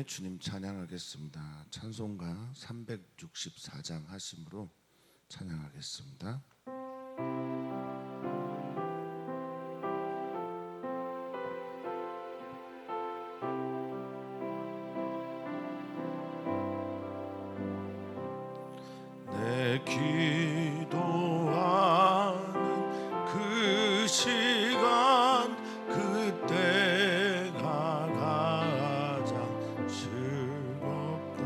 함께 주님 찬양하겠습니다. 찬송가 364장 하심으로 찬양하겠습니다. 내 기도하는 그 시간 그때가 가장 즐겁다.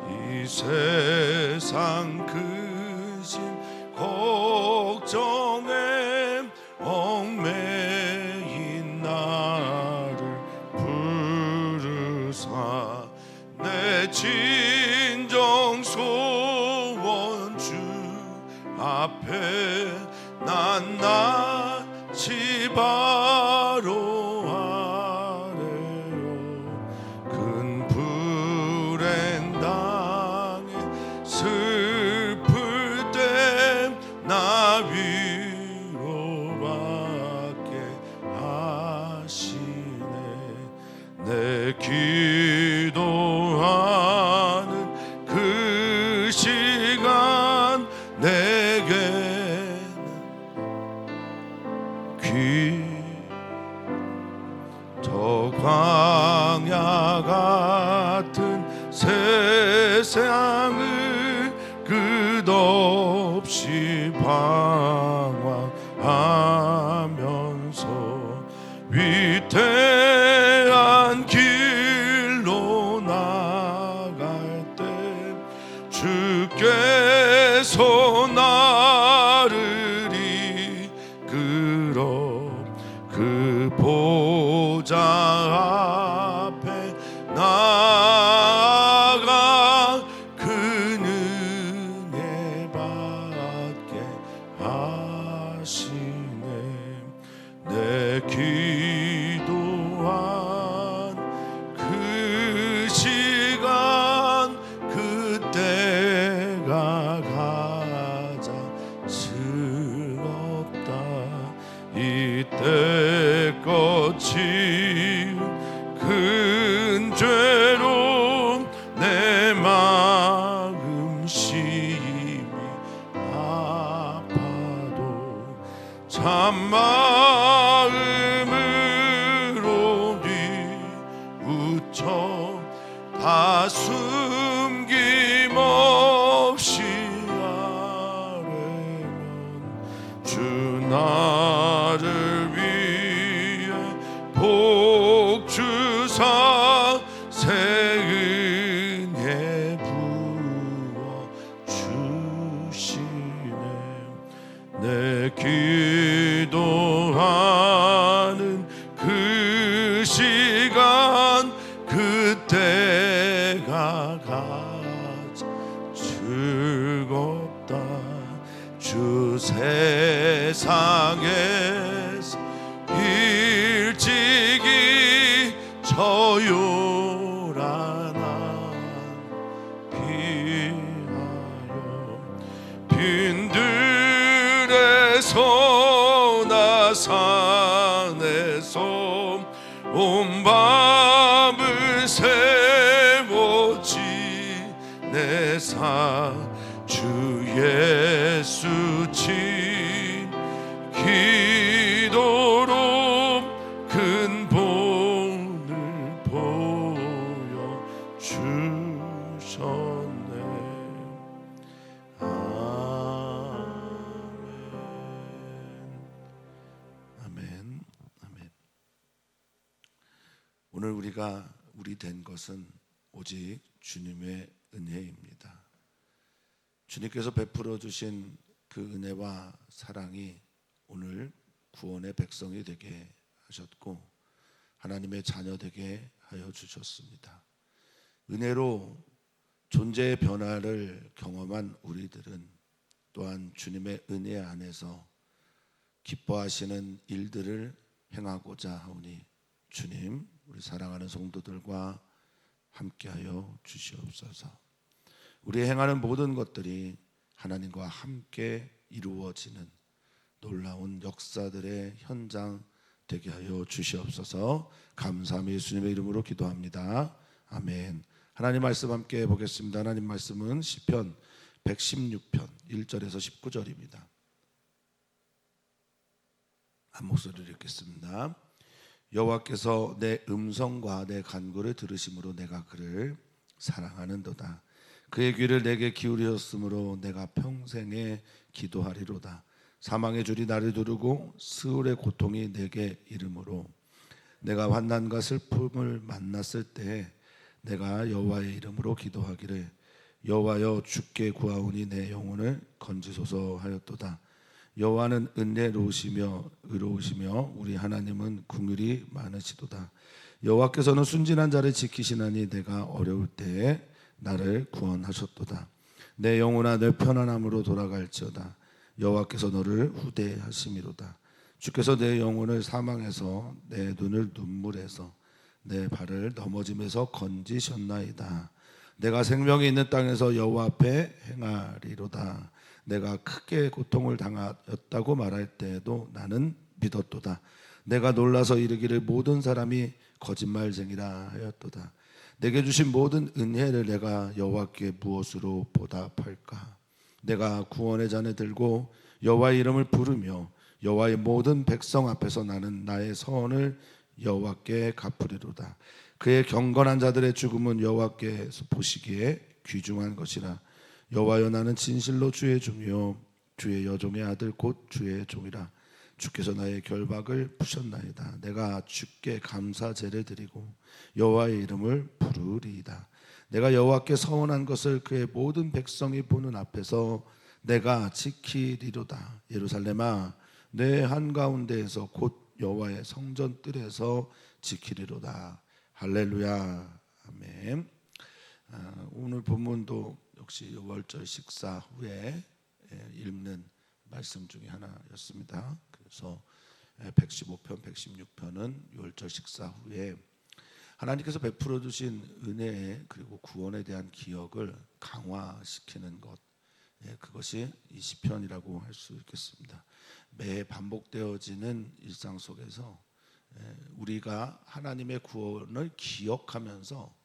이 세상 크신 걱정에 얽매인 나를 부르사 내 진정 소원 주 앞에 낱낱이 바로 아래요. 큰 불행 당해 슬플 때 나 위로받게 하시네. 내 기도하는 그 시간 내게는 저 광야 같은 세상을 끝없이 방황하면서 위태한 길로 나갈 때 주께서 나를 이끌어 그 보좌 앞에 나아가 그 은혜 받게 하시네. 내 기도한 그 시간 그때가 가장 즐겁다. 이때껏 지은 큰 죄로 내 마음 심히 아파도 참마음으로 뉘우쳐 다 숨김없이 아뢰면 주 나를 위해 복 주사 새 은혜 부어 주시네. 내 기도하는 그 시간 그때가 가장 즐겁다. 주 세상에서 일찍이 저요란한 피하여 빈들에서 나 산에서 온 밤을 세웠지 내 사 주 예수 친 기도로 큰 본을 보여주셨네. 아멘. 아멘. 오늘 우리가 우리 된 것은 오직 주님의 은혜입니다. 주님께서 베풀어 주신 그 은혜와 사랑이 오늘 구원의 백성이 되게 하셨고 하나님의 자녀 되게 하여 주셨습니다. 은혜로 존재의 변화를 경험한 우리들은 또한 주님의 은혜 안에서 기뻐하시는 일들을 행하고자 하오니 주님 우리 사랑하는 성도들과 함께하여 주시옵소서. 우리 행하는 모든 것들이 하나님과 함께 이루어지는 놀라운 역사들의 현장 되게 하여 주시옵소서. 감사함이 예수님의 이름으로 기도합니다. 아멘. 하나님 말씀 함께 보겠습니다. 하나님 말씀은 시편 116편 1절에서 19절입니다. 한 목소리로 읽겠습니다. 여호와께서 내 음성과 내 간구를 들으심으로 내가 그를 사랑하는도다. 그의 귀를 내게 기울이셨으므로 내가 평생에 기도하리로다. 사망의 줄이 나를 두르고 스울의 고통이 내게 이르므로 내가 환난과 슬픔을 만났을 때 내가 여호와의 이름으로 기도하기를 여호와여 주께 구하오니 내 영혼을 건지소서 하였도다. 여호와는 은혜로우시며 의로우시며 우리 하나님은 긍휼이 많으시도다. 여호와께서는 순진한 자를 지키시나니 내가 어려울 때에 나를 구원하셨도다. 내 영혼아 내 편안함으로 돌아갈지어다. 여호와께서 너를 후대하심이로다. 주께서 내 영혼을 사망에서 내 눈을 눈물에서 내 발을 넘어짐에서 건지셨나이다. 내가 생명이 있는 땅에서 여호와 앞에 행하리로다. 내가 크게 고통을 당하였다고 말할 때에도 나는 믿었도다. 내가 놀라서 이르기를 모든 사람이 거짓말쟁이라 하였도다. 내게 주신 모든 은혜를 내가 여호와께 무엇으로 보답할까? 내가 구원의 잔을 들고 여호와의 이름을 부르며 여호와의 모든 백성 앞에서 나는 나의 선을 여호와께 갚으리로다. 그의 경건한 자들의 죽음은 여호와께서 보시기에 귀중한 것이라. 여호와여 나는 진실로 주의 종이요 주의 여종의 아들 곧 주의 종이라. 주께서 나의 결박을 푸셨나이다. 내가 주께 감사제를 드리고 여호와의 이름을 부르리이다. 내가 여호와께 서원한 것을 그의 모든 백성이 보는 앞에서 내가 지키리로다. 예루살렘아 내 한가운데에서 곧 여호와의 성전 뜰에서 지키리로다. 할렐루야. 아멘. 오늘 본문도 역시 6월절 식사 후에 읽는 말씀 중에 하나였습니다. 그래서 115편, 116편은 6월절 식사 후에 하나님께서 베풀어 주신 은혜 그리고 구원에 대한 기억을 강화시키는 것, 그것이 이 시편이라고 할 수 있겠습니다. 매 반복되어지는 일상 속에서 우리가 하나님의 구원을 기억하면서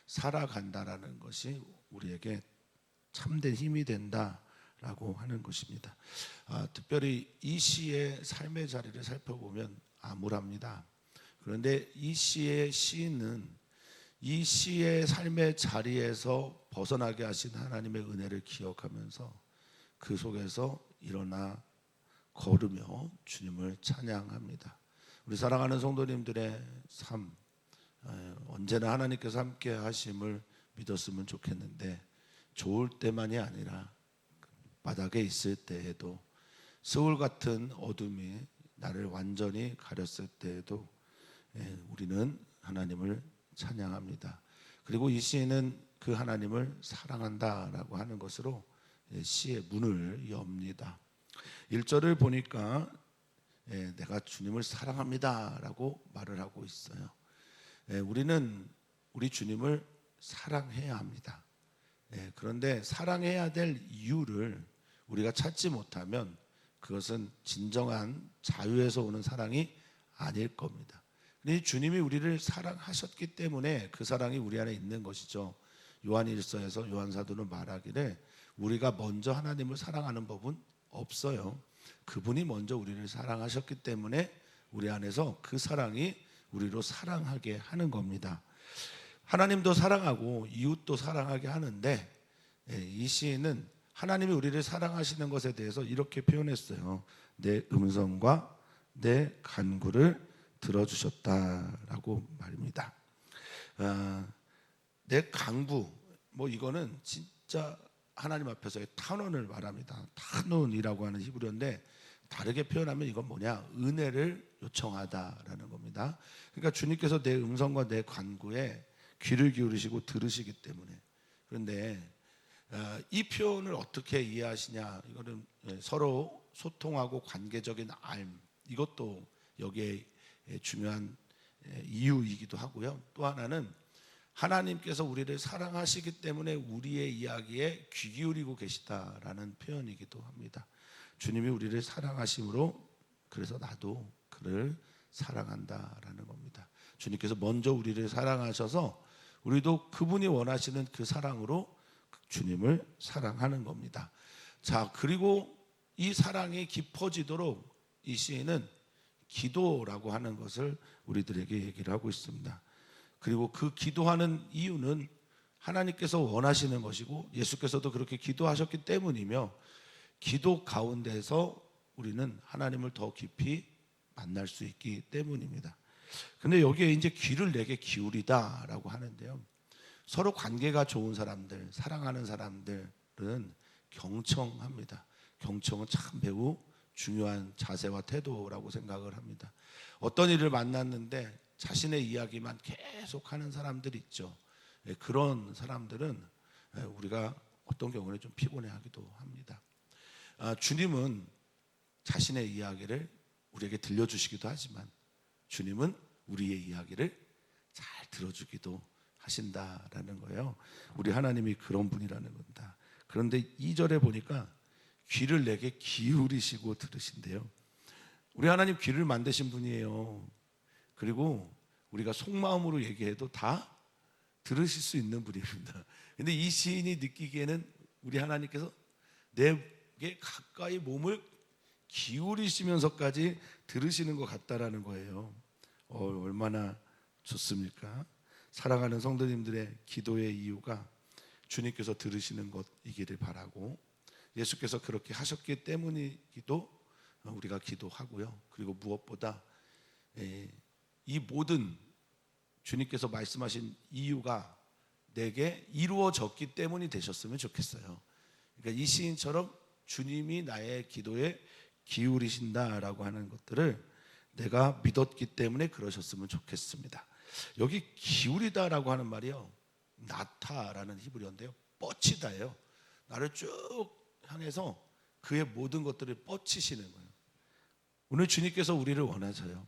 살아간다라는 것이 우리에게 참된 힘이 된다라고 하는 것입니다. 특별히 이 시의 삶의 자리를 살펴보면 암울합니다. 그런데 이 시의 시인은 이 시의 삶의 자리에서 벗어나게 하신 하나님의 은혜를 기억하면서 그 속에서 일어나 걸으며 주님을 찬양합니다. 우리 사랑하는 성도님들의 삶, 언제나 하나님께서 함께 하심을 믿었으면 좋겠는데 좋을 때만이 아니라 바닥에 있을 때에도 스울 같은 어둠이 나를 완전히 가렸을 때에도 우리는 하나님을 찬양합니다. 그리고 이 시인은 그 하나님을 사랑한다라고 하는 것으로 시의 문을 엽니다. 1절을 보니까 내가 주님을 사랑합니다라고 말을 하고 있어요. 우리는 우리 주님을 사랑해야 합니다. 그런데 사랑해야 될 이유를 우리가 찾지 못하면 그것은 진정한 자유에서 오는 사랑이 아닐 겁니다. 근데 주님이 우리를 사랑하셨기 때문에 그 사랑이 우리 안에 있는 것이죠. 요한일서에서 요한사도는 말하기를 우리가 먼저 하나님을 사랑하는 법은 없어요. 그분이 먼저 우리를 사랑하셨기 때문에 우리 안에서 그 사랑이 우리로 사랑하게 하는 겁니다. 하나님도 사랑하고 이웃도 사랑하게 하는데 이 시인은 하나님이 우리를 사랑하시는 것에 대해서 이렇게 표현했어요. 내 음성과 내 간구를 들어주셨다라고 말입니다. 내 간구, 이거는 진짜 하나님 앞에서의 탄원을 말합니다. 탄원이라고 하는 히브리어인데 다르게 표현하면 이건 뭐냐? 은혜를 요청하다라는 겁니다. 그러니까 주님께서 내 음성과 내 간구에 귀를 기울이시고 들으시기 때문에. 그런데 이 표현을 어떻게 이해하시냐? 이거는 서로 소통하고 관계적인 알, 이것도 여기에 중요한 이유이기도 하고요. 또 하나는 하나님께서 우리를 사랑하시기 때문에 우리의 이야기에 귀 기울이고 계시다라는 표현이기도 합니다. 주님이 우리를 사랑하심으로 그래서 나도 그를 사랑한다라는 겁니다. 주님께서 먼저 우리를 사랑하셔서 우리도 그분이 원하시는 그 사랑으로 주님을 사랑하는 겁니다. 자, 그리고 이 사랑이 깊어지도록 이 시인은 기도라고 하는 것을 우리들에게 얘기를 하고 있습니다. 그리고 그 기도하는 이유는 하나님께서 원하시는 것이고 예수께서도 그렇게 기도하셨기 때문이며, 기도 가운데서 우리는 하나님을 더 깊이 만날 수 있기 때문입니다. 근데 여기에 이제 귀를 내게 기울이다라고 하는데요, 서로 관계가 좋은 사람들, 사랑하는 사람들은 경청합니다. 경청은 참 매우 중요한 자세와 태도라고 생각을 합니다. 어떤 일을 만났는데 자신의 이야기만 계속 하는 사람들이 있죠. 그런 사람들은 우리가 어떤 경우는 좀 피곤해하기도 합니다. 주님은 자신의 이야기를 우리에게 들려주시기도 하지만 주님은 우리의 이야기를 잘 들어주기도 하신다라는 거예요. 우리 하나님이 그런 분이라는 겁니다. 그런데 2절에 보니까 귀를 내게 기울이시고 들으신대요. 우리 하나님 귀를 만드신 분이에요. 그리고 우리가 속마음으로 얘기해도 다 들으실 수 있는 분입니다. 근데 이 시인이 느끼기에는 우리 하나님께서 내게 가까이 몸을 기울이시면서까지 들으시는 것 같다라는 거예요. 얼마나 좋습니까? 사랑하는 성도님들의 기도의 이유가 주님께서 들으시는 것이기를 바라고, 예수께서 그렇게 하셨기 때문이기도 우리가 기도하고요. 그리고 무엇보다 이 모든 주님께서 말씀하신 이유가 내게 이루어졌기 때문이 되셨으면 좋겠어요. 그러니까 이 시인처럼 주님이 나의 기도에 기울이신다라고 하는 것들을 내가 믿었기 때문에 그러셨으면 좋겠습니다. 여기 기울이다라고 하는 말이요, 나타라는 히브리어인데요, 뻗치다예요. 나를 쭉 향해서 그의 모든 것들을 뻗치시는 거예요. 오늘 주님께서 우리를 원하셔요.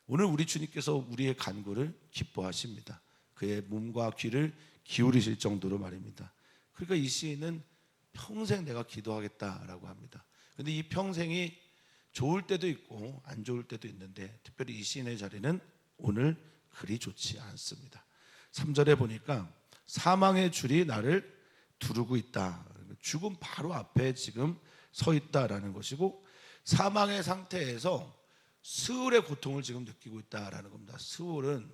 오늘 우리 주님께서 우리의 간구를 기뻐하십니다. 그의 몸과 귀를 기울이실 정도로 말입니다. 그러니까 이 시인은 평생 내가 기도하겠다라고 합니다. 그런데 이 평생이 좋을 때도 있고 안 좋을 때도 있는데, 특별히 이 시인의 자리는 오늘 그리 좋지 않습니다. 3절에 보니까 사망의 줄이 나를 두르고 있다. 죽음 바로 앞에 지금 서 있다라는 것이고, 사망의 상태에서 스울의 고통을 지금 느끼고 있다라는 겁니다. 스울은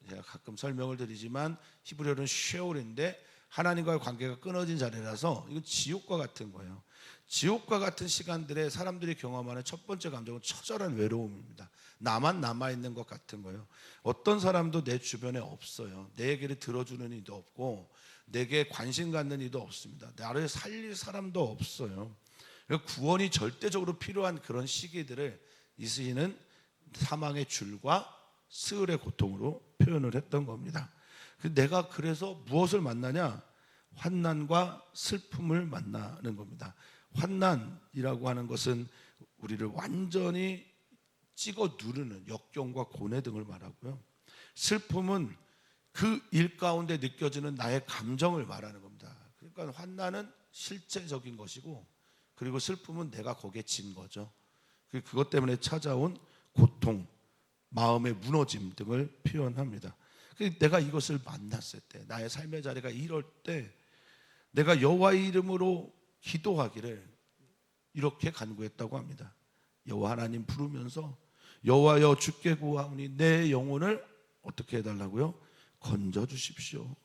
제가 가끔 설명을 드리지만 히브리어는 쉐올인데 하나님과의 관계가 끊어진 자리라서 이건 지옥과 같은 거예요. 지옥과 같은 시간들에 사람들이 경험하는 첫 번째 감정은 처절한 외로움입니다. 나만 남아있는 것 같은 거예요. 어떤 사람도 내 주변에 없어요. 내 얘기를 들어주는 이도 없고 내게 관심 갖는 이도 없습니다. 나를 살릴 사람도 없어요. 구원이 절대적으로 필요한 그런 시기들을 이 시인은 사망의 줄과 스을의 고통으로 표현을 했던 겁니다. 내가 그래서 무엇을 만나냐? 환난과 슬픔을 만나는 겁니다. 환난이라고 하는 것은 우리를 완전히 찍어 누르는 역경과 고뇌 등을 말하고요. 슬픔은 그 일 가운데 느껴지는 나의 감정을 말하는 겁니다. 그러니까 환난은 실제적인 것이고, 그리고 슬픔은 내가 거기에 진 거죠. 그것 때문에 찾아온 고통, 마음의 무너짐 등을 표현합니다. 내가 이것을 만났을 때, 나의 삶의 자리가 이럴 때 내가 여호와의 이름으로 기도하기를 이렇게 간구했다고 합니다. 여호와 하나님 부르면서 여호와여 주께 구하오니 내 영혼을 어떻게 해달라고요? 건져주십시오.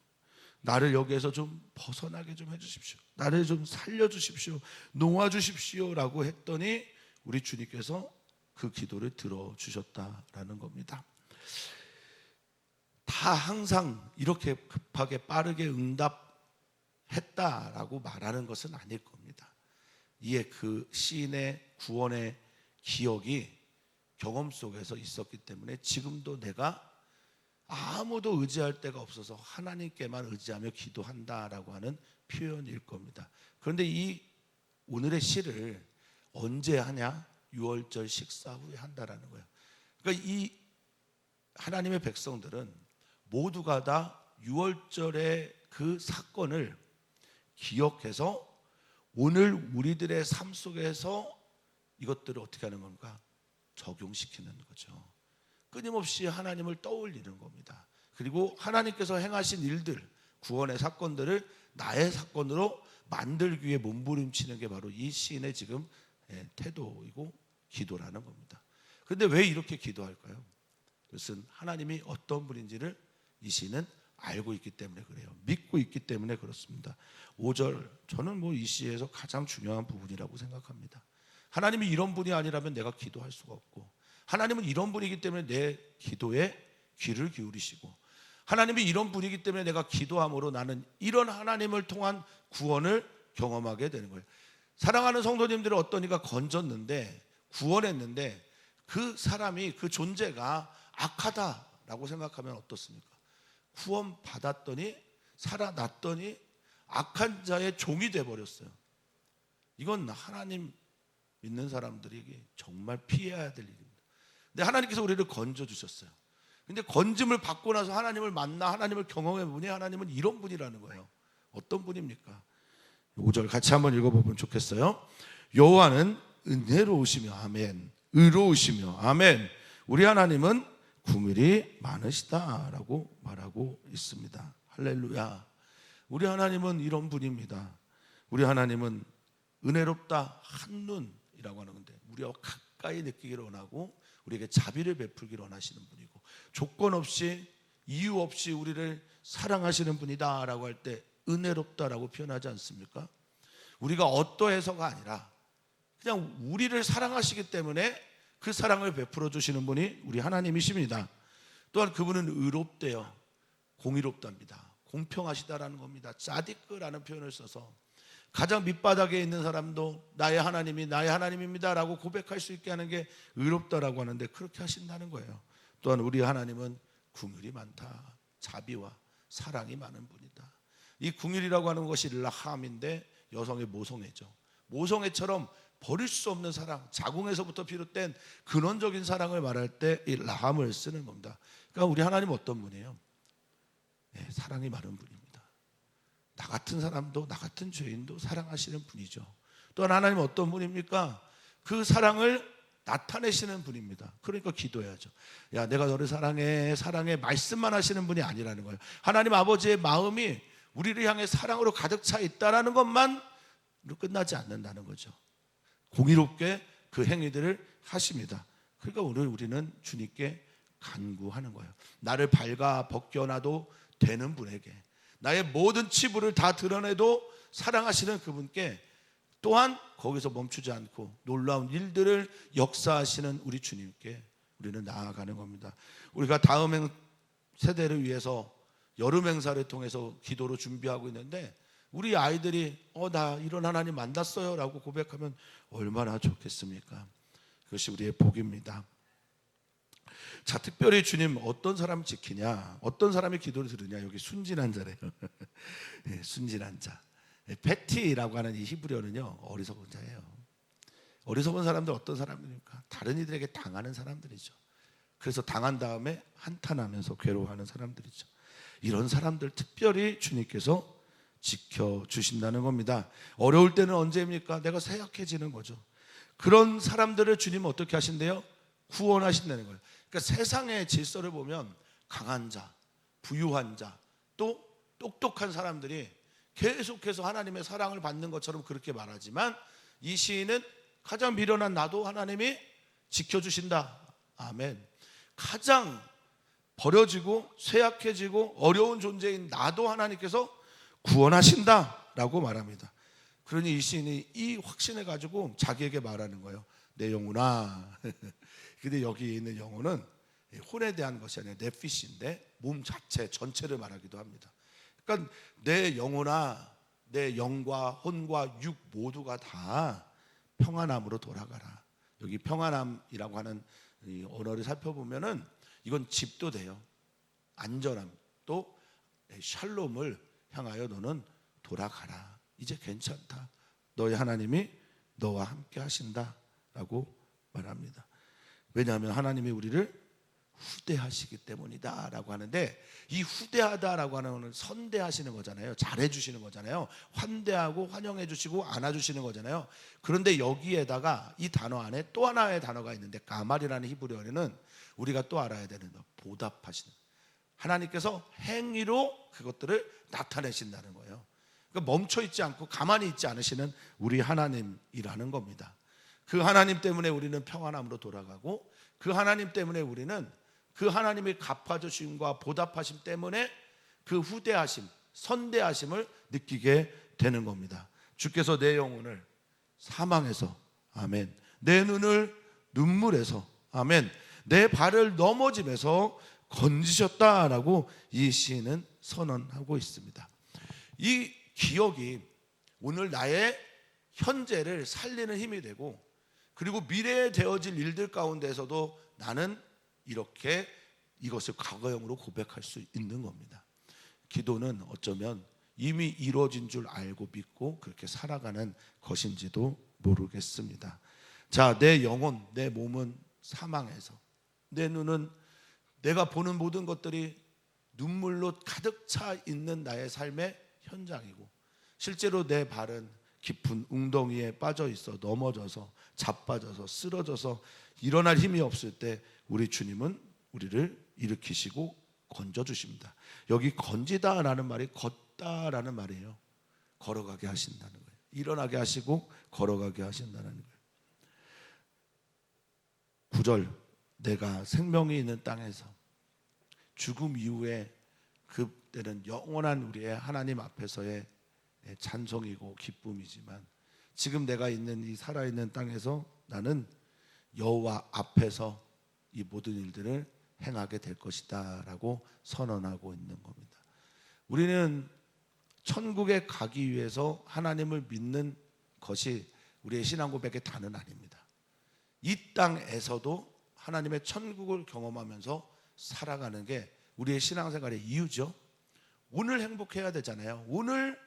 나를 여기에서 좀 벗어나게 좀 해주십시오. 나를 좀 살려주십시오. 놓아주십시오 라고 했더니 우리 주님께서 그 기도를 들어주셨다라는 겁니다. 다 항상 이렇게 급하게 빠르게 응답했다라고 말하는 것은 아닐 겁니다. 이에 그 시인의 구원의 기억이 경험 속에서 있었기 때문에 지금도 내가 아무도 의지할 데가 없어서 하나님께만 의지하며 기도한다라고 하는 표현일 겁니다. 그런데 이 오늘의 시를 언제 하냐? 6월절 식사 후에 한다라는 거예요. 그러니까 이 하나님의 백성들은 모두가 다 6월절의 그 사건을 기억해서 오늘 우리들의 삶 속에서 이것들을 어떻게 하는 건가? 적용시키는 거죠. 끊임없이 하나님을 떠올리는 겁니다. 그리고 하나님께서 행하신 일들, 구원의 사건들을 나의 사건으로 만들기 위해 몸부림치는 게 바로 이 시인의 지금 태도이고 기도라는 겁니다. 그런데 왜 이렇게 기도할까요? 그것은 하나님이 어떤 분인지를 이 시인은 알고 있기 때문에 그래요. 믿고 있기 때문에 그렇습니다. 5절, 저는 이 시에서 가장 중요한 부분이라고 생각합니다. 하나님이 이런 분이 아니라면 내가 기도할 수가 없고, 하나님은 이런 분이기 때문에 내 기도에 귀를 기울이시고, 하나님이 이런 분이기 때문에 내가 기도함으로 나는 이런 하나님을 통한 구원을 경험하게 되는 거예요. 사랑하는 성도님들을 어떤 이가 건졌는데, 구원했는데 그 사람이, 그 존재가 악하다라고 생각하면 어떻습니까? 구원 받았더니, 살아났더니 악한 자의 종이 돼버렸어요. 이건 하나님 믿는 사람들에게 정말 피해야 될 일입니다. 근데 하나님께서 우리를 건져주셨어요. 근데 건짐을 받고 나서 하나님을 만나 하나님을 경험해 보니 하나님은 이런 분이라는 거예요. 어떤 분입니까? 5절 같이 한번 읽어보면 좋겠어요. 여호와는 은혜로우시며 아멘, 의로우시며 아멘, 우리 하나님은 긍휼이 많으시다라고 말하고 있습니다. 할렐루야. 우리 하나님은 이런 분입니다. 우리 하나님은 은혜롭다, 한눈이라고 하는 건데 우리와 가까이 느끼기를 원하고 우리에게 자비를 베풀기를 원하시는 분이고, 조건 없이 이유 없이 우리를 사랑하시는 분이다라고 할 때 은혜롭다라고 표현하지 않습니까? 우리가 어떠해서가 아니라 그냥 우리를 사랑하시기 때문에 그 사랑을 베풀어 주시는 분이 우리 하나님이십니다. 또한 그분은 의롭대요. 공의롭답니다. 공평하시다라는 겁니다. 짜디크라는 표현을 써서 가장 밑바닥에 있는 사람도 나의 하나님이 나의 하나님입니다 라고 고백할 수 있게 하는 게 의롭다라고 하는데, 그렇게 하신다는 거예요. 또한 우리 하나님은 긍휼이 많다, 자비와 사랑이 많은 분이다. 이 긍휼이라고 하는 것이 라함인데 여성의 모성애죠. 모성애처럼 버릴 수 없는 사랑, 자궁에서부터 비롯된 근원적인 사랑을 말할 때 이 라함을 쓰는 겁니다. 그러니까 우리 하나님은 어떤 분이에요? 사랑이 많은 분입니다. 나 같은 사람도, 나 같은 죄인도 사랑하시는 분이죠. 또한 하나님은 어떤 분입니까? 그 사랑을 나타내시는 분입니다. 그러니까 기도해야죠. 야, 내가 너를 사랑해, 사랑해 말씀만 하시는 분이 아니라는 거예요. 하나님 아버지의 마음이 우리를 향해 사랑으로 가득 차 있다는 것만으로 끝나지 않는다는 거죠. 공의롭게 그 행위들을 하십니다. 그러니까 오늘 우리는 주님께 간구하는 거예요. 나를 발가 벗겨놔도 되는 분에게, 나의 모든 치부를 다 드러내도 사랑하시는 그분께, 또한 거기서 멈추지 않고 놀라운 일들을 역사하시는 우리 주님께 우리는 나아가는 겁니다. 우리가 다음 세대를 위해서 여름 행사를 통해서 기도로 준비하고 있는데, 우리 아이들이 나 이런 하나님 만났어요 라고 고백하면 얼마나 좋겠습니까? 그것이 우리의 복입니다. 자, 특별히 주님 어떤 사람 지키냐, 어떤 사람의 기도를 들으냐. 여기 순진한 자래요. 네, 순진한 자. 베티라고 하는 이 히브리어는요, 어리석은 자예요. 어리석은 사람들 어떤 사람들입니까? 다른 이들에게 당하는 사람들이죠. 그래서 당한 다음에 한탄하면서 괴로워하는 사람들이죠. 이런 사람들 특별히 주님께서 지켜주신다는 겁니다. 어려울 때는 언제입니까? 내가 쇠약해지는 거죠. 그런 사람들을 주님은 어떻게 하신대요? 구원하신다는 거예요. 그러니까 세상의 질서를 보면 강한 자, 부유한 자, 또 똑똑한 사람들이 계속해서 하나님의 사랑을 받는 것처럼 그렇게 말하지만, 이 시인은 가장 미련한 나도 하나님이 지켜주신다. 아멘. 가장 버려지고 쇠약해지고 어려운 존재인 나도 하나님께서 구원하신다라고 말합니다. 그러니 이 시인이 이 확신을 가지고 자기에게 말하는 거예요. 내 영혼아. 근데 여기 있는 영혼은 혼에 대한 것이 아니라 네피시인데 몸 자체 전체를 말하기도 합니다. 그러니까 내 영혼아, 내 영과 혼과 육 모두가 다 평안함으로 돌아가라. 여기 평안함이라고 하는 이 언어를 살펴보면은 이건 집도 돼요. 안전함, 또 샬롬을 향하여 너는 돌아가라. 이제 괜찮다. 너의 하나님이 너와 함께 하신다라고 말합니다. 왜냐하면 하나님이 우리를 후대하시기 때문이다 라고 하는데, 이 후대하다라고 하는 것은 선대하시는 거잖아요. 잘해주시는 거잖아요. 환대하고 환영해 주시고 안아주시는 거잖아요. 그런데 여기에다가 이 단어 안에 또 하나의 단어가 있는데, 가말이라는 히브리어는 우리가 또 알아야 되는 거, 보답하시는, 하나님께서 행위로 그것들을 나타내신다는 거예요. 그러니까 멈춰 있지 않고 가만히 있지 않으시는 우리 하나님이라는 겁니다. 그 하나님 때문에 우리는 평안함으로 돌아가고, 그 하나님 때문에 우리는 그 하나님의 갚아주심과 보답하심 때문에 그 후대하심, 선대하심을 느끼게 되는 겁니다. 주께서 내 영혼을 사망에서, 아멘, 내 눈을 눈물에서, 아멘, 내 발을 넘어짐에서 건지셨다라고 이 시인은 선언하고 있습니다. 이 기억이 오늘 나의 현재를 살리는 힘이 되고, 그리고 미래에 되어질 일들 가운데서도 나는 이렇게 이것을 과거형으로 고백할 수 있는 겁니다. 기도는 어쩌면 이미 이루어진 줄 알고 믿고 그렇게 살아가는 것인지도 모르겠습니다. 자, 내 영혼, 내 몸은 사망에서, 내 눈은 내가 보는 모든 것들이 눈물로 가득 차 있는 나의 삶의 현장이고, 실제로 내 발은 깊은 웅덩이에 빠져 있어 넘어져서 자빠져서 쓰러져서 일어날 힘이 없을 때 우리 주님은 우리를 일으키시고 건져주십니다. 여기 건지다라는 말이 걷다라는 말이에요. 걸어가게 하신다는 거예요. 일어나게 하시고 걸어가게 하신다는 거예요. 9절, 내가 생명이 있는 땅에서, 죽음 이후에 그때는 영원한 우리의 하나님 앞에서의 찬송이고 기쁨이지만, 지금 내가 있는 이 살아있는 땅에서 나는 여호와 앞에서 이 모든 일들을 행하게 될 것이다 라고 선언하고 있는 겁니다. 우리는 천국에 가기 위해서 하나님을 믿는 것이 우리의 신앙 고백의 다는 아닙니다. 이 땅에서도 하나님의 천국을 경험하면서 살아가는 게 우리의 신앙생활의 이유죠. 오늘 행복해야 되잖아요. 오늘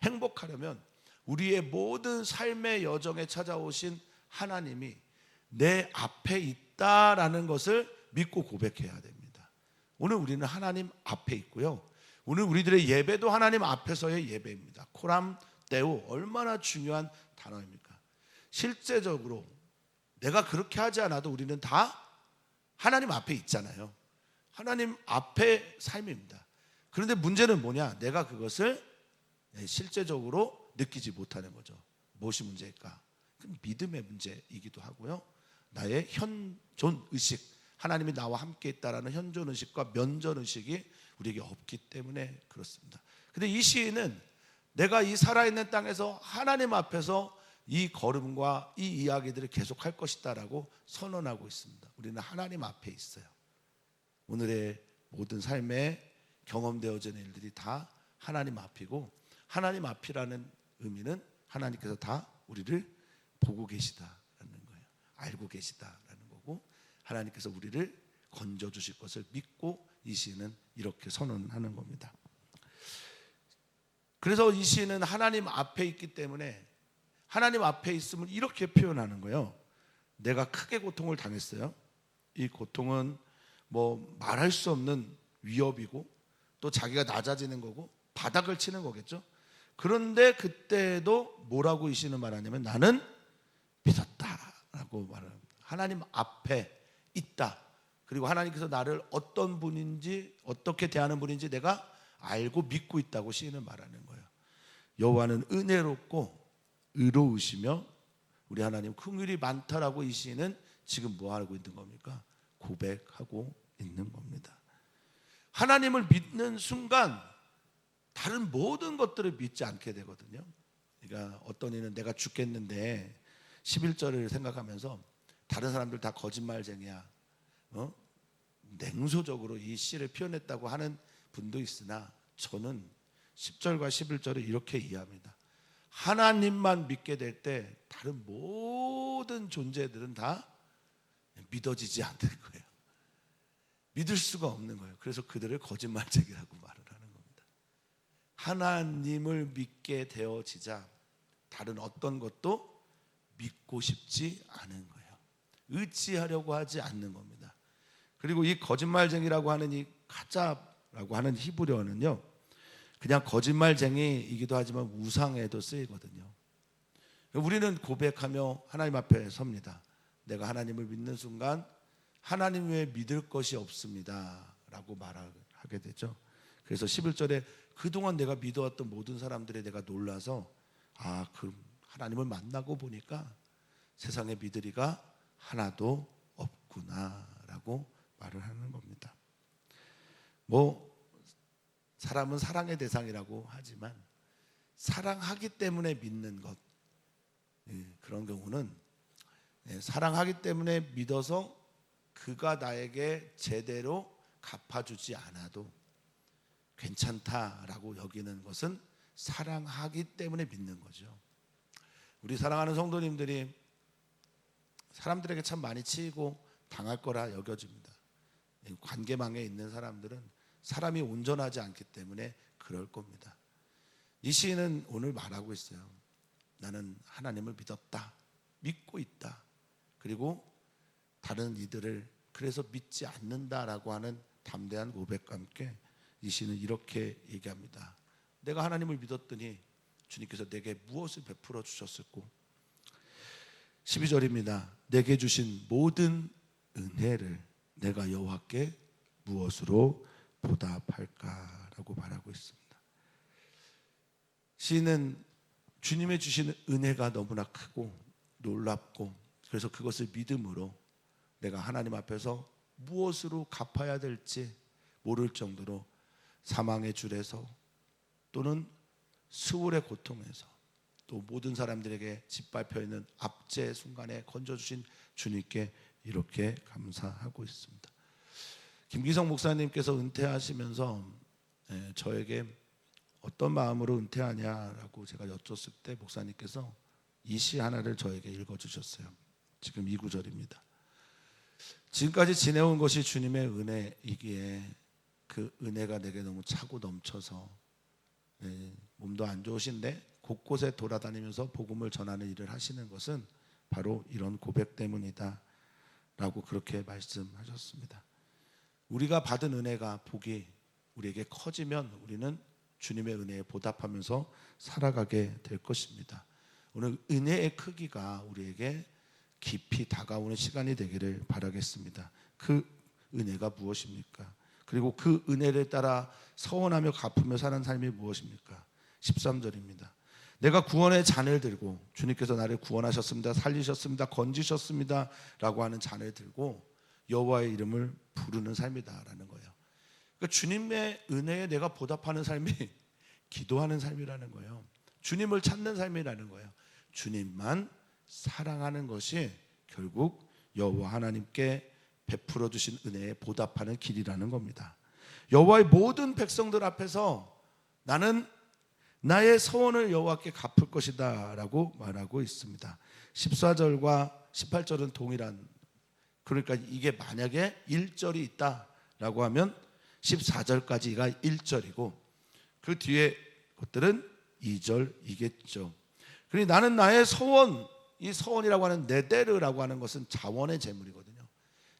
행복하려면 우리의 모든 삶의 여정에 찾아오신 하나님이 내 앞에 있다라는 것을 믿고 고백해야 됩니다. 오늘 우리는 하나님 앞에 있고요. 오늘 우리들의 예배도 하나님 앞에서의 예배입니다. 코람 데오, 얼마나 중요한 단어입니까? 실제적으로 내가 그렇게 하지 않아도 우리는 다 하나님 앞에 있잖아요. 하나님 앞에 삶입니다. 그런데 문제는 뭐냐? 내가 그것을 실제적으로 느끼지 못하는 거죠. 무엇이 문제일까? 믿음의 문제이기도 하고요. 나의 현존 의식, 하나님이 나와 함께 있다라는 현존 의식과 면전 의식이 우리에게 없기 때문에 그렇습니다. 근데 이 시인은 내가 이 살아있는 땅에서 하나님 앞에서 이 걸음과 이 이야기들을 계속할 것이다라고 선언하고 있습니다. 우리는 하나님 앞에 있어요. 오늘의 모든 삶에 경험되어지는 일들이 다 하나님 앞이고, 하나님 앞이라는 의미는 하나님께서 다 우리를 보고 계시다라는 거예요. 알고 계시다라는 거고, 하나님께서 우리를 건져주실 것을 믿고 이 시인은 이렇게 선언하는 겁니다. 그래서 이 시인은 하나님 앞에 있기 때문에 하나님 앞에 있음을 이렇게 표현하는 거예요. 내가 크게 고통을 당했어요. 이 고통은 뭐 말할 수 없는 위협이고, 또 자기가 낮아지는 거고 바닥을 치는 거겠죠. 그런데 그때도 뭐라고 이 시인은 말하냐면, 나는 믿었다라고 말합니다. 하나님 앞에 있다. 그리고 하나님께서 나를 어떤 분인지, 어떻게 대하는 분인지 내가 알고 믿고 있다고 시인은 말하는 거예요. 여호와는 은혜롭고 의로우시며 우리 하나님 긍휼이 많다라고 이 시인은 지금 뭐 하고 있는 겁니까? 고백하고 있는 겁니다. 하나님을 믿는 순간 다른 모든 것들을 믿지 않게 되거든요. 그러니까 어떤 이는 내가 죽겠는데 11절을 생각하면서 다른 사람들 다 거짓말쟁이야, 냉소적으로 이 시를 표현했다고 하는 분도 있으나, 저는 10절과 11절을 이렇게 이해합니다. 하나님만 믿게 될 때 다른 모든 존재들은 다 믿어지지 않는 거예요. 믿을 수가 없는 거예요. 그래서 그들을 거짓말쟁이라고 말을 하는 겁니다. 하나님을 믿게 되어지자 다른 어떤 것도 믿고 싶지 않은 거예요. 의지하려고 하지 않는 겁니다. 그리고 이 거짓말쟁이라고 하는 이 가짜라고 하는 히브리어는요, 그냥 거짓말쟁이이기도 하지만 우상에도 쓰이거든요. 우리는 고백하며 하나님 앞에 섭니다. 내가 하나님을 믿는 순간 하나님 외에 믿을 것이 없습니다 라고 말하고 하게 되죠. 그래서 11절에 그동안 내가 믿어왔던 모든 사람들에 내가 놀라서 그 하나님을 만나고 보니까 세상에 믿으리가 하나도 없구나라고 말을 하는 겁니다. 사람은 사랑의 대상이라고 하지만 사랑하기 때문에 믿는 것, 그런 경우는 사랑하기 때문에 믿어서 그가 나에게 제대로 갚아주지 않아도 괜찮다라고 여기는 것은 사랑하기 때문에 믿는 거죠. 우리 사랑하는 성도님들이 사람들에게 참 많이 치이고 당할 거라 여겨집니다. 관계망에 있는 사람들은 사람이 온전하지 않기 때문에 그럴 겁니다. 이 시인은 오늘 말하고 있어요. 나는 하나님을 믿었다, 믿고 있다. 그리고 다른 이들을 그래서 믿지 않는다라고 하는 담대한 고백과 함께 이 시인은 이렇게 얘기합니다. 내가 하나님을 믿었더니 주님께서 내게 무엇을 베풀어 주셨을꼬. 12절입니다. 내게 주신 모든 은혜를 내가 여호와께 무엇으로 보답할까라고 말하고 있습니다. 시인은 주님의 주시는 은혜가 너무나 크고 놀랍고 그래서 그것을 믿음으로 내가 하나님 앞에서 무엇으로 갚아야 될지 모를 정도로 사망의 줄에서 또는 수월의 고통에서 또 모든 사람들에게 짓밟혀 있는 압제 순간에 건져주신 주님께 이렇게 감사하고 있습니다. 김기성 목사님께서 은퇴하시면서 저에게 어떤 마음으로 은퇴하냐라고 제가 여쭸을 때 목사님께서 이 시 하나를 저에게 읽어주셨어요. 지금 이 구절입니다. 지금까지 지내온 것이 주님의 은혜이기에 그 은혜가 내게 너무 차고 넘쳐서 몸도 안 좋으신데 곳곳에 돌아다니면서 복음을 전하는 일을 하시는 것은 바로 이런 고백 때문이다 라고 그렇게 말씀하셨습니다. 우리가 받은 은혜가 복이 우리에게 커지면 우리는 주님의 은혜에 보답하면서 살아가게 될 것입니다. 오늘 은혜의 크기가 우리에게 깊이 다가오는 시간이 되기를 바라겠습니다. 그 은혜가 무엇입니까? 그리고 그 은혜를 따라 서원하며 갚으며 사는 삶이 무엇입니까? 13절입니다. 내가 구원의 잔을 들고 주님께서 나를 구원하셨습니다, 살리셨습니다, 건지셨습니다 라고 하는 잔을 들고 여호와의 이름을 부르는 삶이다라는 거예요. 그러니까 주님의 은혜에 내가 보답하는 삶이 기도하는 삶이라는 거예요. 주님을 찾는 삶이라는 거예요. 주님만 사랑하는 것이 결국 여호와 하나님께 베풀어 주신 은혜에 보답하는 길이라는 겁니다. 여호와의 모든 백성들 앞에서 나는 나의 서원을 여호와께 갚을 것이다 라고 말하고 있습니다. 14절과 18절은 동일한, 그러니까 이게 만약에 1절이 있다라고 하면 14절까지가 1절이고 그 뒤에 것들은 2절이겠죠. 그러니 나는 나의 서원, 이 서원이라고 하는 네데르라고 하는 것은 자원의 재물이거든요.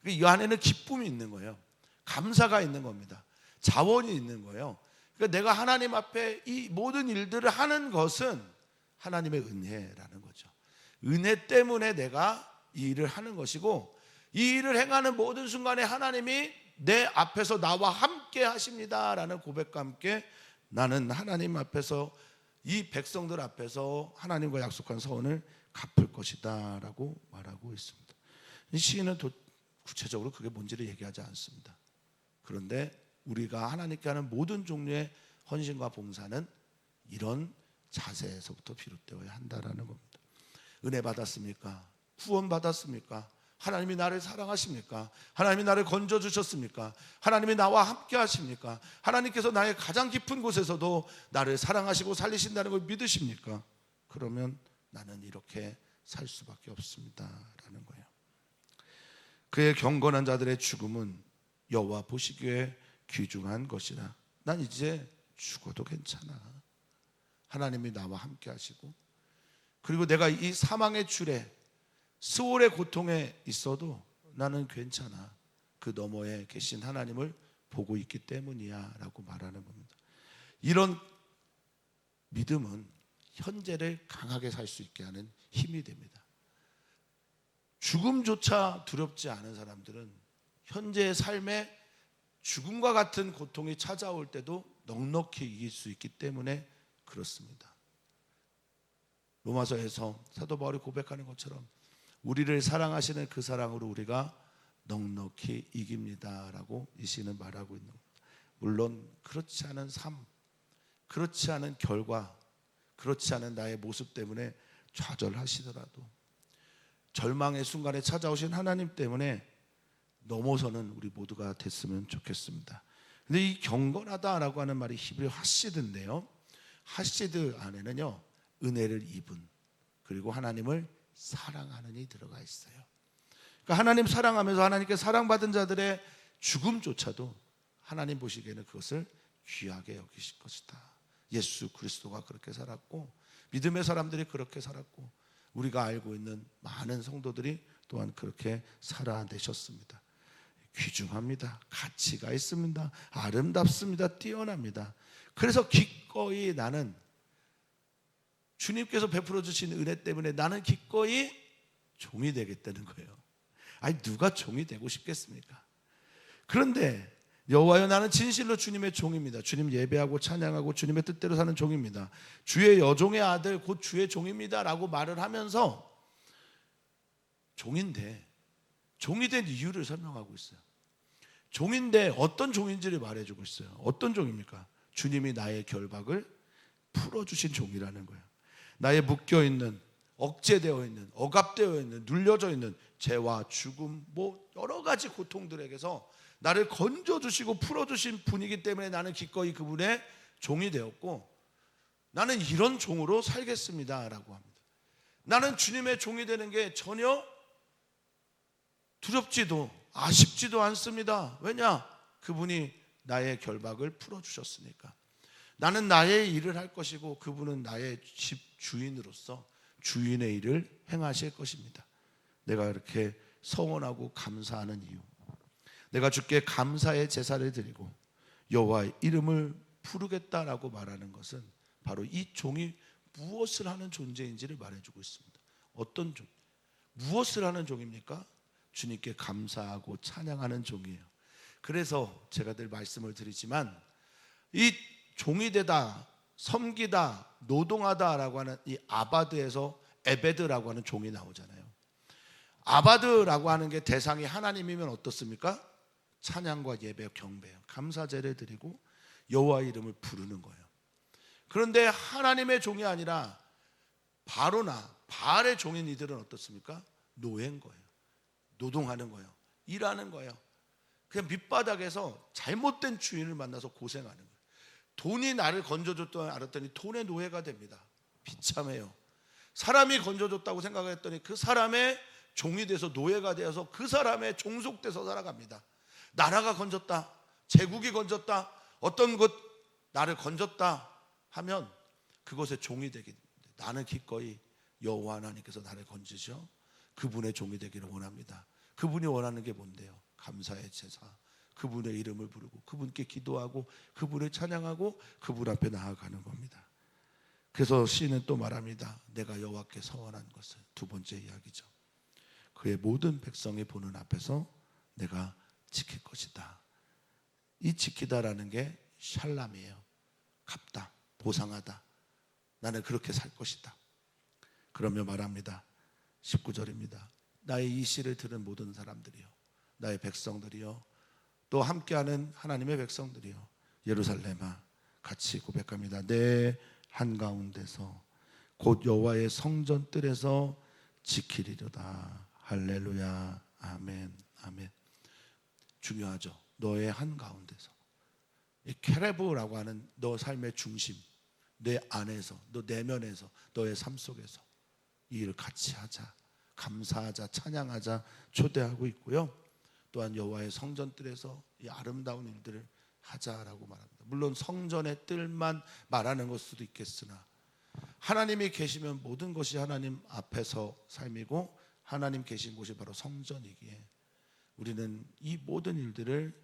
이 안에는 기쁨이 있는 거예요. 감사가 있는 겁니다. 자원이 있는 거예요. 그러니까 내가 하나님 앞에 이 모든 일들을 하는 것은 하나님의 은혜라는 거죠. 은혜 때문에 내가 이 일을 하는 것이고 이 일을 행하는 모든 순간에 하나님이 내 앞에서 나와 함께 하십니다라는 고백과 함께 나는 하나님 앞에서 이 백성들 앞에서 하나님과 약속한 서원을 갚을 것이다 라고 말하고 있습니다. 이 시인은 구체적으로 그게 뭔지를 얘기하지 않습니다. 그런데 우리가 하나님께 하는 모든 종류의 헌신과 봉사는 이런 자세에서부터 비롯되어야 한다라는 겁니다. 은혜 받았습니까? 구원 받았습니까? 하나님이 나를 사랑하십니까? 하나님이 나를 건져주셨습니까? 하나님이 나와 함께 하십니까? 하나님께서 나의 가장 깊은 곳에서도 나를 사랑하시고 살리신다는 걸 믿으십니까? 그러면 나는 이렇게 살 수밖에 없습니다 라는 거예요. 그의 경건한 자들의 죽음은 여호와 보시기에 귀중한 것이라. 난 이제 죽어도 괜찮아. 하나님이 나와 함께 하시고 그리고 내가 이 사망의 줄에 수월의 고통에 있어도 나는 괜찮아. 그 너머에 계신 하나님을 보고 있기 때문이야 라고 말하는 겁니다. 이런 믿음은 현재를 강하게 살 수 있게 하는 힘이 됩니다. 죽음조차 두렵지 않은 사람들은 현재의 삶에 죽음과 같은 고통이 찾아올 때도 넉넉히 이길 수 있기 때문에 그렇습니다. 로마서에서 사도 바울이 고백하는 것처럼 우리를 사랑하시는 그 사랑으로 우리가 넉넉히 이깁니다라고 이 시는 말하고 있는 겁니다. 물론 그렇지 않은 삶, 그렇지 않은 결과, 그렇지 않은 나의 모습 때문에 좌절하시더라도 절망의 순간에 찾아오신 하나님 때문에 넘어서는 우리 모두가 됐으면 좋겠습니다. 근데 이 경건하다라고 하는 말이 히브리 하시드인데요, 하시드 안에는요 은혜를 입은, 그리고 하나님을 사랑하는 이 들어가 있어요. 그러니까 하나님 사랑하면서 하나님께 사랑받은 자들의 죽음조차도 하나님 보시기에는 그것을 귀하게 여기실 것이다. 예수 그리스도가 그렇게 살았고, 믿음의 사람들이 그렇게 살았고, 우리가 알고 있는 많은 성도들이 또한 그렇게 살아내셨습니다. 귀중합니다. 가치가 있습니다. 아름답습니다. 뛰어납니다. 그래서 기꺼이 나는 주님께서 베풀어 주신 은혜 때문에 나는 기꺼이 종이 되겠다는 거예요. 아니, 누가 종이 되고 싶겠습니까? 그런데 여호와여, 나는 진실로 주님의 종입니다. 주님 예배하고 찬양하고 주님의 뜻대로 사는 종입니다. 주의 여종의 아들 곧 주의 종입니다 라고 말을 하면서 종인데, 종이 된 이유를 설명하고 있어요. 종인데 어떤 종인지를 말해주고 있어요. 어떤 종입니까? 주님이 나의 결박을 풀어주신 종이라는 거예요. 나의 묶여있는, 억제되어 있는, 억압되어 있는, 눌려져 있는 죄와 죽음, 여러 가지 고통들에게서 나를 건져주시고 풀어주신 분이기 때문에 나는 기꺼이 그분의 종이 되었고, 나는 이런 종으로 살겠습니다 라고 합니다. 나는 주님의 종이 되는 게 전혀 두렵지도 아쉽지도 않습니다. 왜냐? 그분이 나의 결박을 풀어주셨으니까. 나는 나의 일을 할 것이고 그분은 나의 집 주인으로서 주인의 일을 행하실 것입니다. 내가 이렇게 서원하고 감사하는 이유, 내가 주께 감사의 제사를 드리고 여호와의 이름을 부르겠다라고 말하는 것은 바로 이 종이 무엇을 하는 존재인지를 말해주고 있습니다. 어떤 종? 무엇을 하는 종입니까? 주님께 감사하고 찬양하는 종이에요. 그래서 제가 늘 말씀을 드리지만, 이 종이 되다, 섬기다, 노동하다라고 하는 이 아바드에서 에베드라고 하는 종이 나오잖아요. 아바드라고 하는 게 대상이 하나님이면 어떻습니까? 찬양과 예배, 경배, 감사제를 드리고 여호와의 이름을 부르는 거예요. 그런데 하나님의 종이 아니라 바로나 바알의 종인 이들은 어떻습니까? 노예인 거예요. 노동하는 거예요. 일하는 거예요. 그냥 밑바닥에서 잘못된 주인을 만나서 고생하는 거예요. 돈이 나를 건져줬다고 알았더니 돈의 노예가 됩니다. 비참해요. 사람이 건져줬다고 생각했더니 그 사람의 종이 돼서 노예가 되어서 그 사람의 종속돼서 살아갑니다. 나라가 건졌다, 제국이 건졌다, 어떤 것 나를 건졌다 하면 그것의 종이 되기 때문에 나는 기꺼이 여호와 하나님께서 나를 건지셔 그분의 종이 되기를 원합니다. 그분이 원하는 게 뭔데요? 감사의 제사, 그분의 이름을 부르고 그분께 기도하고 그분을 찬양하고 그분 앞에 나아가는 겁니다. 그래서 시인은 또 말합니다. 내가 여호와께 서원한 것은, 두 번째 이야기죠. 그의 모든 백성이 보는 앞에서 내가 지킬 것이다. 이 지키다라는 게 샬람이에요. 갚다, 보상하다. 나는 그렇게 살 것이다. 그러며 말합니다. 19절입니다. 나의 이 시를 들은 모든 사람들이요, 나의 백성들이요, 또 함께하는 하나님의 백성들이요, 예루살렘아 같이 고백합니다. 내 한가운데서 곧 여호와의 성전 뜰에서 지키리로다. 할렐루야. 아멘. 아멘. 중요하죠. 너의 한가운데서, 이 케레브라고 하는 너 삶의 중심, 내 안에서, 너 내면에서, 너의 삶 속에서 이 일을 같이 하자, 감사하자, 찬양하자 초대하고 있고요. 또한 여호와의 성전 뜰에서 이 아름다운 일들을 하자라고 말합니다. 물론 성전의 뜰만 말하는 것 수도 있겠으나 하나님이 계시면 모든 것이 하나님 앞에서 삶이고 하나님 계신 곳이 바로 성전이기에 우리는 이 모든 일들을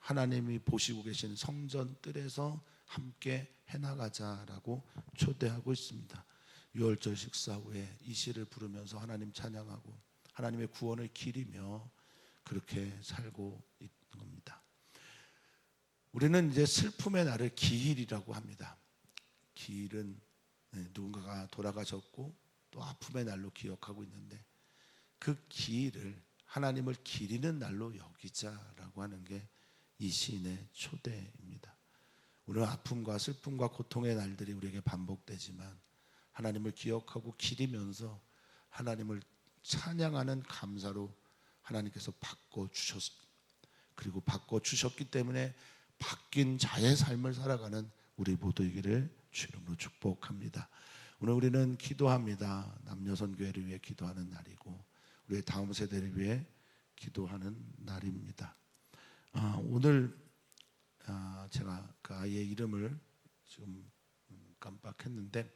하나님이 보시고 계신 성전 뜰에서 함께 해나가자라고 초대하고 있습니다. 유월절 식사 후에 이 시를 부르면서 하나님 찬양하고 하나님의 구원을 기리며 그렇게 살고 있는 겁니다. 우리는 이제 슬픔의 날을 기일이라고 합니다. 기일은 누군가가 돌아가셨고 또 아픔의 날로 기억하고 있는데, 그 기일을 하나님을 기리는 날로 여기자라고 하는 게 이 시인의 초대입니다. 오늘 아픔과 슬픔과 고통의 날들이 우리에게 반복되지만 하나님을 기억하고 기리면서 하나님을 찬양하는 감사로 하나님께서 그리고 바꿔주셨기 때문에 바뀐 자의 삶을 살아가는 우리 모두이기를 주 이름으로 축복합니다. 오늘 우리는 기도합니다. 남녀선교회를 위해 기도하는 날이고 우리의 다음 세대를 위해 기도하는 날입니다. 오늘 제가 그 아이의 이름을 지금 깜빡했는데,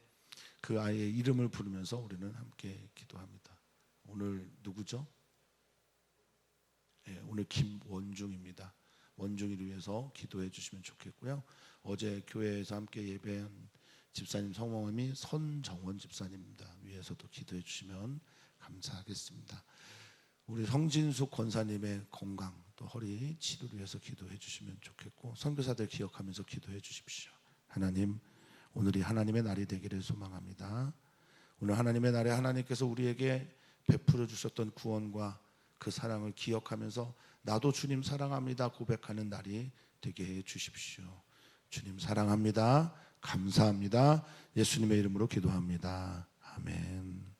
그 아이의 이름을 부르면서 우리는 함께 기도합니다. 오늘 누구죠? 오늘 김원중입니다. 원중이를 위해서 기도해 주시면 좋겠고요. 어제 교회에서 함께 예배한 집사님 성함이 선정원 집사님입니다. 위에서도 기도해 주시면 감사하겠습니다. 우리 성진숙 권사님의 건강 또 허리 치료를 위해서 기도해 주시면 좋겠고, 선교사들 기억하면서 기도해 주십시오. 하나님, 오늘이 하나님의 날이 되기를 소망합니다. 오늘 하나님의 날에 하나님께서 우리에게 베풀어 주셨던 구원과 그 사랑을 기억하면서 나도 주님 사랑합니다 고백하는 날이 되게 해 주십시오. 주님 사랑합니다. 감사합니다. 예수님의 이름으로 기도합니다. 아멘.